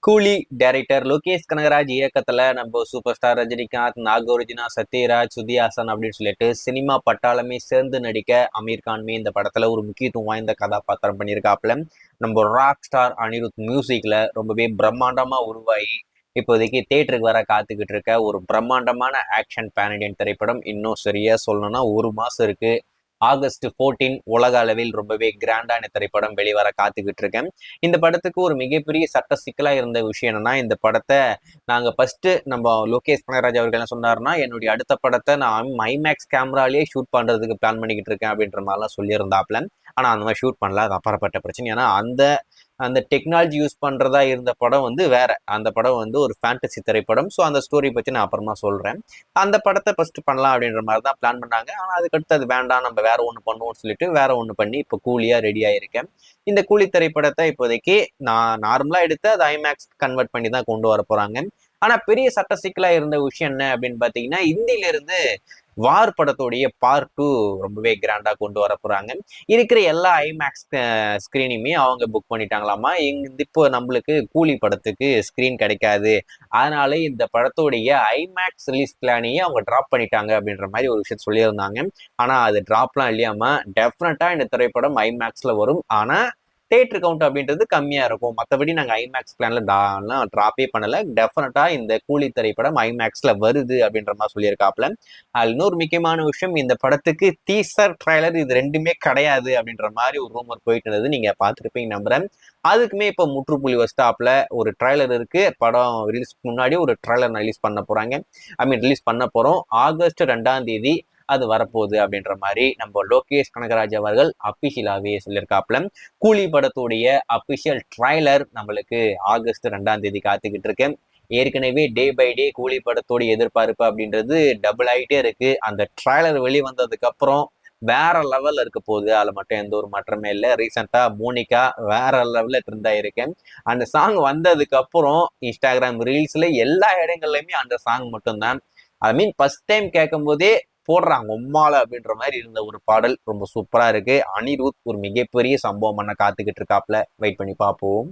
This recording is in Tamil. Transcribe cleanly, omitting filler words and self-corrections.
கூலி டைரக்டர் லோகேஷ் கனகராஜ் இயக்கத்துல நம்ம சூப்பர் ஸ்டார் ரஜினிகாந்த், நாகார்ஜுனா, சத்யராஜ், சுதி ஹாசன் அப்படின்னு சொல்லிட்டு சினிமா பட்டாளமே சேர்ந்து நடிக்க அமீர் கான்மே இந்த படத்துல ஒரு முக்கியத்துவம் வாய்ந்த கதாபாத்திரம் பண்ணியிருக்காப்புல. நம்ம ராக் ஸ்டார் அனிருத் மியூசிக்ல ரொம்பவே பிரம்மாண்டமா உருவாகி இப்போதைக்கு தியேட்டருக்கு வர காத்துக்கிட்டு இருக்க ஒரு பிரம்மாண்டமான ஆக்ஷன் பேன் இண்டியன் திரைப்படம். இன்னும் சரியா சொல்லணும்னா 1 மாசம் இருக்கு. ஆகஸ்ட் 14 உலக அளவில் ரொம்பவே கிராண்டான திரைப்படம் வெளிவர காத்துக்கிட்டு இருக்கேன். இந்த படத்துக்கு ஒரு மிகப்பெரிய சட்ட சிக்கலா இருந்த விஷயம் என்னன்னா, இந்த படத்தை நாங்க ஃபர்ஸ்ட் நம்ம லோகேஷ் கனகராஜ் அவர்கள் என்ன சொன்னாருன்னா, என்னுடைய அடுத்த படத்தை நான் ஐமேக்ஸ் கேமராலேயே ஷூட் பண்றதுக்கு பிளான் பண்ணிக்கிட்டு இருக்கேன் அப்படின்ற மாதிரிலாம் சொல்லியிருந்தாப்ல. ஆனா அந்த மாதிரி ஷூட் பண்ணல, அது அப்புறப்பட்ட பிரச்சனை. ஏன்னா அந்த அந்த டெக்னாலஜி யூஸ் பண்றதா இருந்த படம் வேற. அந்த படம் ஒரு ஃபேண்டசி திரைப்படம். ஸோ அந்த ஸ்டோரி பத்தி நான் அப்புறமா சொல்றேன். அந்த படத்தை ஃபர்ஸ்ட் பண்ணலாம் அப்படின்ற மாதிரி தான் பிளான் பண்ணாங்க. ஆனா அதுக்கடுத்து அது வேண்டாம், நம்ம வேற ஒன்று பண்ணுவோம்னு சொல்லிட்டு வேற ஒன்று பண்ணி இப்போ கூலியா ரெடி ஆயிருக்கேன். இந்த கூலி திரைப்படத்தை இப்போதைக்கு நான் நார்மலா எடுத்து அதை ஐமேக்ஸ் கன்வெர்ட் பண்ணி தான் கொண்டு வர போறாங்க. ஆனா பெரிய சட்ட சிக்கலா இருந்த விஷயம் என்ன அப்படின்னு பாத்தீங்கன்னா, இந்தியில இருந்து வார் படத்துடைய பார்ட் 2 ரொம்பவே கிராண்டா கொண்டு வர போறாங்க. இருக்கிற எல்லா ஐமேக்ஸ் ஸ்கிரீனையுமே அவங்க புக் பண்ணிட்டாங்களாமா. இப்போ நம்மளுக்கு கூலி படத்துக்கு ஸ்கிரீன் கிடைக்காது, அதனால இந்த படத்துடைய ஐமேக்ஸ் ரிலீஸ் பிளானையே அவங்க டிராப் பண்ணிட்டாங்க அப்படின்ற மாதிரி ஒரு விஷயம் சொல்லியிருந்தாங்க. ஆனா அது டிராப்லாம் இல்லையாம, டெஃபினட்டா இந்த திரைப்படம் ஐமேக்ஸ்ல வரும். ஆனா தியேட்டர் கவுண்ட் அப்படின்றது கம்மியா இருக்கும். மற்றபடி நாங்க ஐமேக்ஸ் பிளான்ல டிராப்பே பண்ணல. டெஃபினட்டா இந்த கூலி திரைப்படம் ஐமேக்ஸ்ல வருது அப்படின்ற மாதிரி சொல்லியிருக்காப்ல. அதுல இன்னொரு முக்கியமான விஷயம், இந்த படத்துக்கு டீசர் ட்ரைலர் இது ரெண்டுமே கிடையாது அப்படின்ற மாதிரி ஒரு ரூமர் போயிட்டு இருந்தது. நீங்க பார்த்துருப்பீங்க நம்புறேன். அதுக்குமே இப்போ முற்றுப்புள்ளி வச்சிட்டாப்ல. ஒரு ட்ரைலர் இருக்கு. படம் ரிலீஸ் முன்னாடி ஒரு ட்ரைலர் ரிலீஸ் பண்ண போறாங்க. ரிலீஸ் பண்ண போறோம். ஆகஸ்ட் 2ஆம் தேதி அது வரப்போகுது அப்படின்ற மாதிரி நம்ம லோகேஷ் கனகராஜ் அவர்கள் அபிஷியலாவே சொல்லியிருக்காப்ல. கூலி படத்துடைய அபிஷியல் ட்ரைலர் நம்மளுக்கு ஆகஸ்ட் 2ஆம் தேதி காத்துக்கிட்டு இருக்கு. ஏற்கனவே டே பை டே கூலி படத்தோட எதிர்பார்ப்பு அப்படின்றது டபுள் ஆகிட்டே இருக்கு. அந்த ட்ரைலர் வெளிவந்ததுக்கு அப்புறம் வேற லெவல்ல இருக்க போகுது. அதுல மட்டும் எந்த ஒரு மாற்றமே இல்லை. ரீசெண்டா மோனிகா வேற லெவல்ல ட்ரெண்ட் ஆயிருக்கேன். அந்த சாங் வந்ததுக்கு அப்புறம் இன்ஸ்டாகிராம் ரீல்ஸ்ல எல்லா இடங்கள்லயுமே அந்த சாங் மட்டும்தான். ஃபர்ஸ்ட் டைம் கேட்கும் போதே போடுறாங்க உம்மால அப்படின்ற மாதிரி இருந்த ஒரு பாடல் ரொம்ப சூப்பரா இருக்கு. அனிருத் ஒரு மிகப்பெரிய சம்பவம் பண்ண காத்துக்கிட்டு இருக்காப்ல. வெயிட் பண்ணி பார்ப்போம்.